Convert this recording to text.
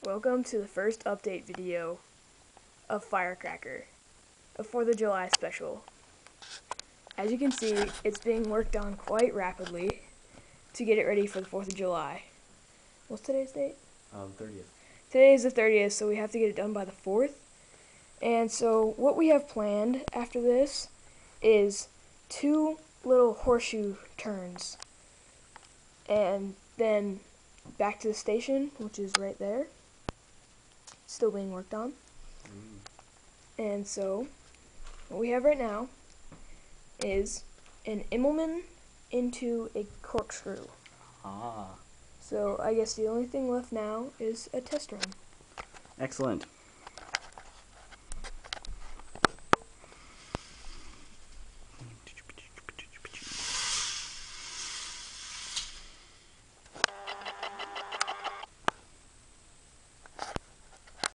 Welcome to the first update video of Firecracker, a 4th of July special. As you can see, it's being worked on quite rapidly to get it ready for the 4th of July. What's today's date? 30th. Today is the 30th, so we have to get it done by the 4th. And so what we have planned after this is 2 little horseshoe turns. And then back to the station, which is right there. Still being worked on. And so what we have right now is an Immelman into a corkscrew. Ah. So I guess the only thing left now is a test run. Excellent.